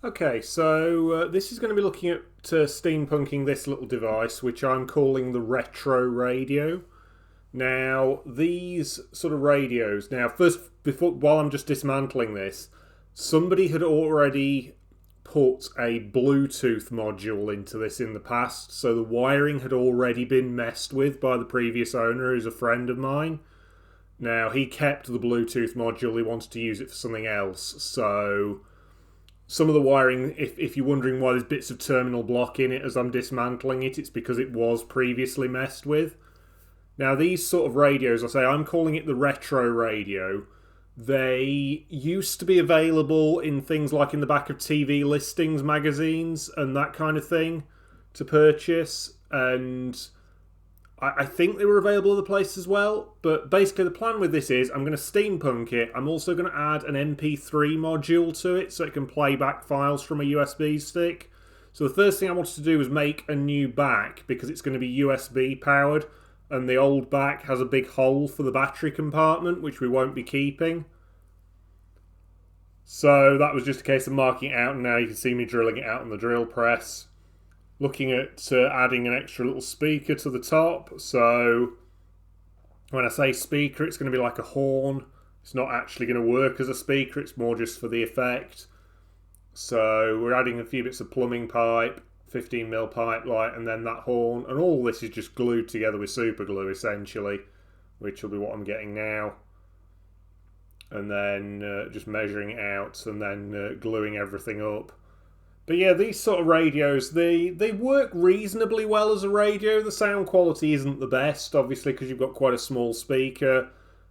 Okay, so this is going to be looking at steampunking this little device, which I'm calling the retro radio. Now, these sort of radios. Now, first, before while I'm just dismantling this, somebody had already put a Bluetooth module into this in the past, so the wiring had already been messed with by the previous owner, who's a friend of mine. Now, he kept the Bluetooth module; he wanted to use it for something else, so some of the wiring, if you're wondering why there's bits of terminal block in it as I'm dismantling it, it's because it was previously messed with. Now, these sort of radios, I say I'm calling it the retro radio. They used to be available in things like in the back of TV listings, magazines, and that kind of thing to purchase. And I think they were available other places as well. But basically, the plan with this is I'm going to steampunk it. I'm also going to add an MP3 module to it so it can play back files from a USB stick. So the first thing I wanted to do was make a new back because it's going to be USB powered. And the old back has a big hole for the battery compartment, which we won't be keeping. So that was just a case of marking it out, and now you can see me drilling it out on the drill press. Looking at adding an extra little speaker to the top. So when I say speaker, it's going to be like a horn. It's not actually going to work as a speaker, it's more just for the effect. So we're adding a few bits of plumbing pipe, 15mm pipe light, and then that horn. And all this is just glued together with super glue, essentially, which will be what I'm getting now. And then just measuring it out and then gluing everything up. But yeah, these sort of radios, they work reasonably well as a radio. The sound quality isn't the best, obviously, because you've got quite a small speaker.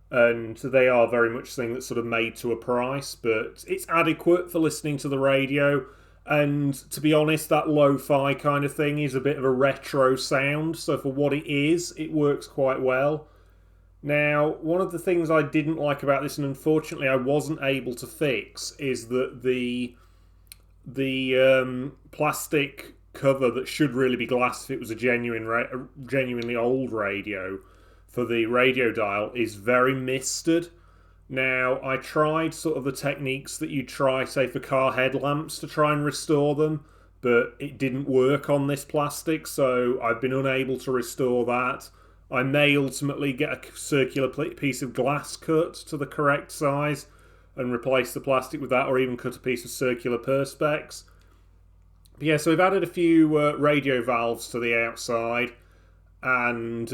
And they are very much something that's sort of made to a price. But it's adequate for listening to the radio. And to be honest, that lo-fi kind of thing is a bit of a retro sound. So for what it is, it works quite well. Now, one of the things I didn't like about this, and unfortunately I wasn't able to fix, is that the plastic cover that should really be glass if it was a genuinely old radio for the radio dial is very misted. Now, I tried sort of the techniques that you try, say, for car headlamps to try and restore them, but it didn't work on this plastic, so I've been unable to restore that. I may ultimately get a circular piece of glass cut to the correct size and replace the plastic with that, or even cut a piece of circular perspex. But yeah, so we've added a few radio valves to the outside, and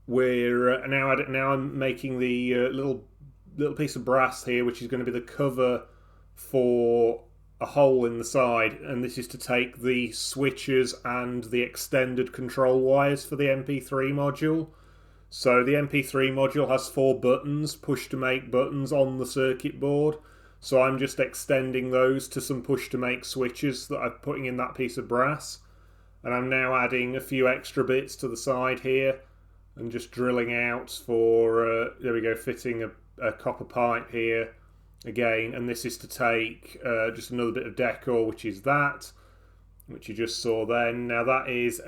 we're now I'm making the little piece of brass here, which is going to be the cover for a hole in the side, and this is to take the switches and the extended control wires for the MP3 module. So the MP3 module has 4 buttons, push to make buttons on the circuit board. So I'm just extending those to some push to make switches that I'm putting in that piece of brass. And I'm now adding a few extra bits to the side here and just drilling out for, there we go, fitting a copper pipe here again. And this is to take just another bit of decor, which is that, which you just saw then. Now that is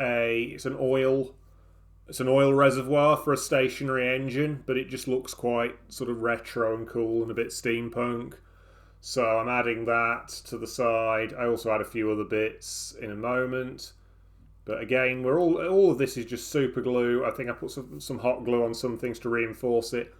it's an oil reservoir for a stationary engine, but it just looks quite sort of retro and cool and a bit steampunk. So I'm adding that to the side. I also add a few other bits in a moment. But again, all of this is just super glue. I think I put some hot glue on some things to reinforce it.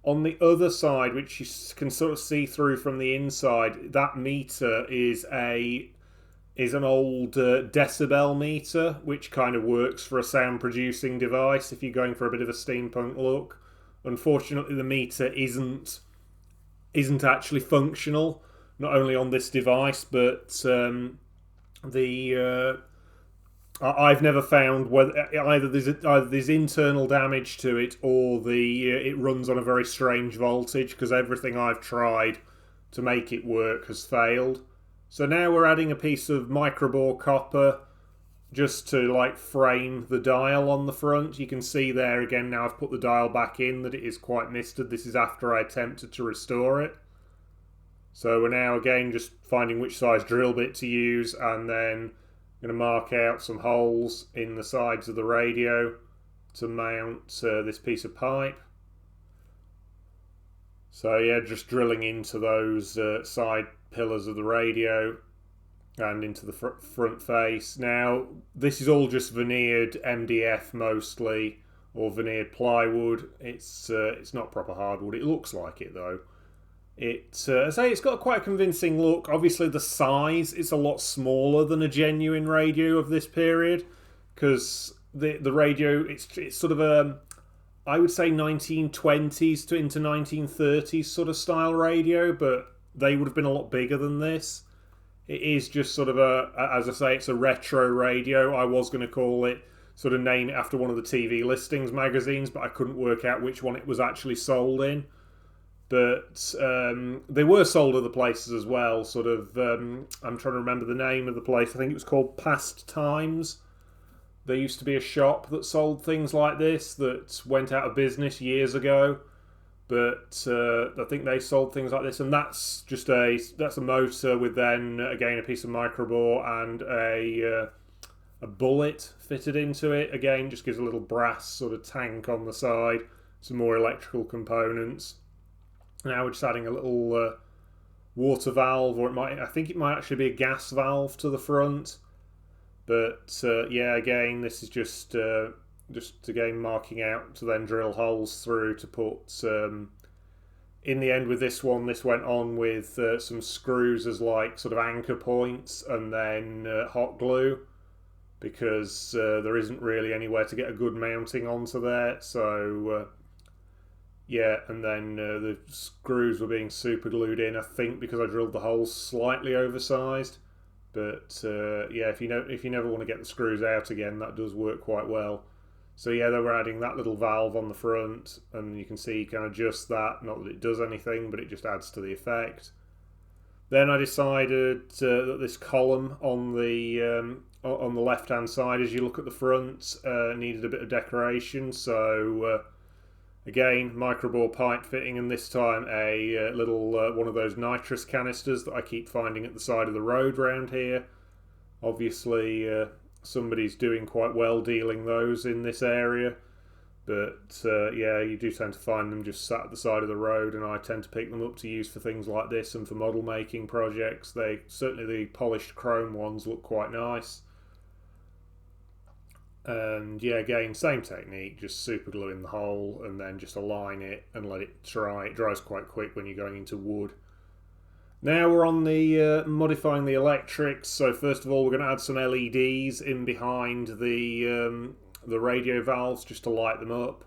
On the other side, which you can sort of see through from the inside, that meter is an old decibel meter, which kind of works for a sound producing device if you're going for a bit of a steampunk look. Unfortunately, the meter isn't actually functional, not only on this device, but I've never found whether either there's internal damage to it or it runs on a very strange voltage, because everything I've tried to make it work has failed. So now we're adding a piece of microbore copper just to like frame the dial on the front. You can see there again, now I've put the dial back in, that it is quite misted. This is after I attempted to restore it. So we're now again just finding which size drill bit to use, and then I'm going to mark out some holes in the sides of the radio to mount this piece of pipe. So yeah, just drilling into those side pillars of the radio and into the front face. Now, this is all just veneered MDF mostly, or veneered plywood. It's not proper hardwood. It looks like it though. I say it's got quite a convincing look. Obviously, the size is a lot smaller than a genuine radio of this period, because the radio it's sort of a, I would say 1920s to into 1930s sort of style radio, but they would have been a lot bigger than this. It is just sort of as I say, it's a retro radio. I was going to call it, sort of name it after one of the TV listings magazines, but I couldn't work out which one it was actually sold in. But they were sold other places as well. Sort of, I'm trying to remember the name of the place. I think it was called Past Times. There used to be a shop that sold things like this that went out of business years ago. But I think they sold things like this, and that's a motor with then again a piece of microbore and a bullet fitted into it. Again, just gives a little brass sort of tank on the side. Some more electrical components. Now we're just adding a little water valve, or I think it might actually be a gas valve to the front. But yeah, again, this is just again marking out to then drill holes through to put. In the end, with this one, this went on with some screws as like sort of anchor points, and then hot glue, because there isn't really anywhere to get a good mounting onto there. So. Yeah, and then the screws were being super glued in, I think, because I drilled the holes slightly oversized. But yeah, if you never want to get the screws out again, that does work quite well. So yeah, they were adding that little valve on the front, and you can see you can adjust that. Not that it does anything, but it just adds to the effect. Then I decided that this column on the left-hand side, as you look at the front, needed a bit of decoration. So again, microbore pipe fitting, and this time a little one of those nitrous canisters that I keep finding at the side of the road round here. Obviously, somebody's doing quite well dealing those in this area, but yeah, you do tend to find them just sat at the side of the road, and I tend to pick them up to use for things like this and for model making projects. Certainly the polished chrome ones look quite nice. And yeah, again, same technique, just super glue in the hole and then just align it and let it dry. It dries quite quick when you're going into wood. Now we're on the modifying the electrics. So first of all, we're going to add some LEDs in behind the radio valves just to light them up.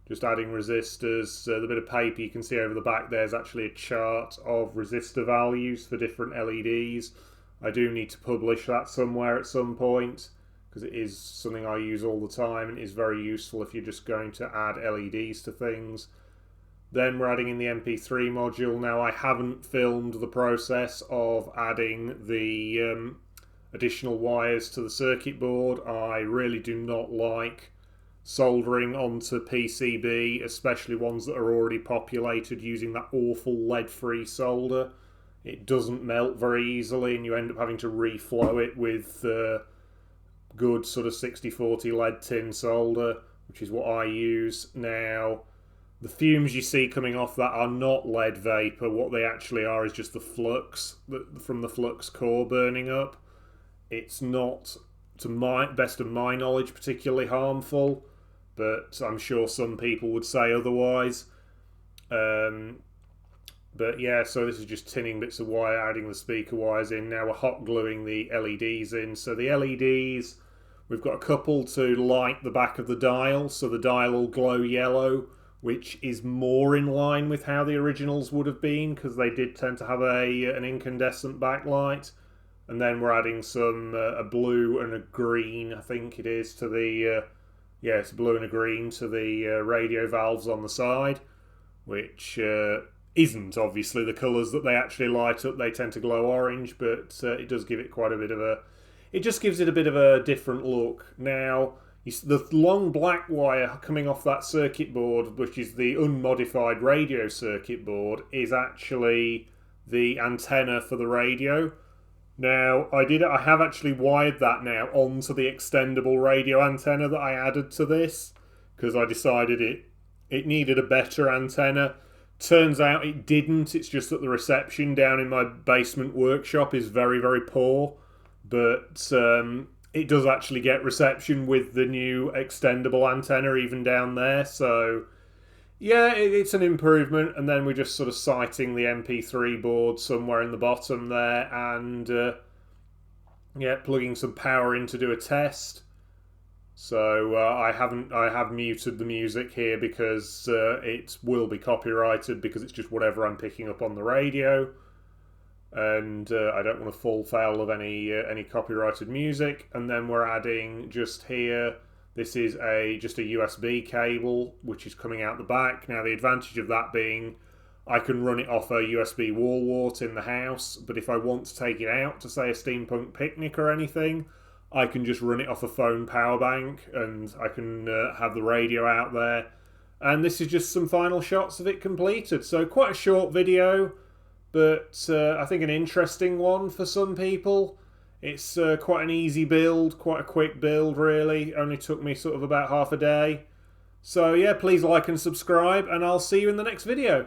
Just adding resistors. The bit of paper you can see over the back there is actually a chart of resistor values for different LEDs. I do need to publish that somewhere at some point, because it is something I use all the time and is very useful if you're just going to add LEDs to things. Then we're adding in the MP3 module. Now I haven't filmed the process of adding the additional wires to the circuit board. I really do not like soldering onto PCB, especially ones that are already populated, using that awful lead-free solder. It doesn't melt very easily, and you end up having to reflow it with good sort of 60-40 lead tin solder, which is what I use. Now, the fumes you see coming off that are not lead vapor. What they actually are is just the flux from the flux core burning up. It's not, to my best of my knowledge, particularly harmful, but I'm sure some people would say otherwise. But yeah, so this is just tinning bits of wire, adding the speaker wires in. Now we're hot gluing the LEDs in. So the LEDs, we've got a couple to light the back of the dial, so the dial will glow yellow, which is more in line with how the originals would have been, because they did tend to have an incandescent backlight. And then we're adding some a blue and a green, I think it is, to the it's blue and a green to the radio valves on the side, which isn't obviously the colours that they actually light up. They tend to glow orange, but it does give it quite a bit of a... It just gives it a bit of a different look. Now, the long black wire coming off that circuit board, which is the unmodified radio circuit board, is actually the antenna for the radio. Now, I have actually wired that now onto the extendable radio antenna that I added to this, because I decided it needed a better antenna Turns out it didn't. It's just that the reception down in my basement workshop is very, very poor. But it does actually get reception with the new extendable antenna even down there. So yeah, it's an improvement. And then we're just sort of sighting the MP3 board somewhere in the bottom there, and yeah, plugging some power in to do a test. So I have muted the music here because it will be copyrighted, because it's just whatever I'm picking up on the radio, and I don't want to fall foul of any copyrighted music. And then we're adding just here. This is just a USB cable which is coming out the back. Now the advantage of that being, I can run it off a USB wall wart in the house, but if I want to take it out to say a steampunk picnic or anything, I can just run it off a phone power bank, and I can have the radio out there. And this is just some final shots of it completed. So quite a short video, but I think an interesting one for some people. It's quite an easy build, quite a quick build really. Only took me sort of about half a day. So yeah, please like and subscribe, and I'll see you in the next video.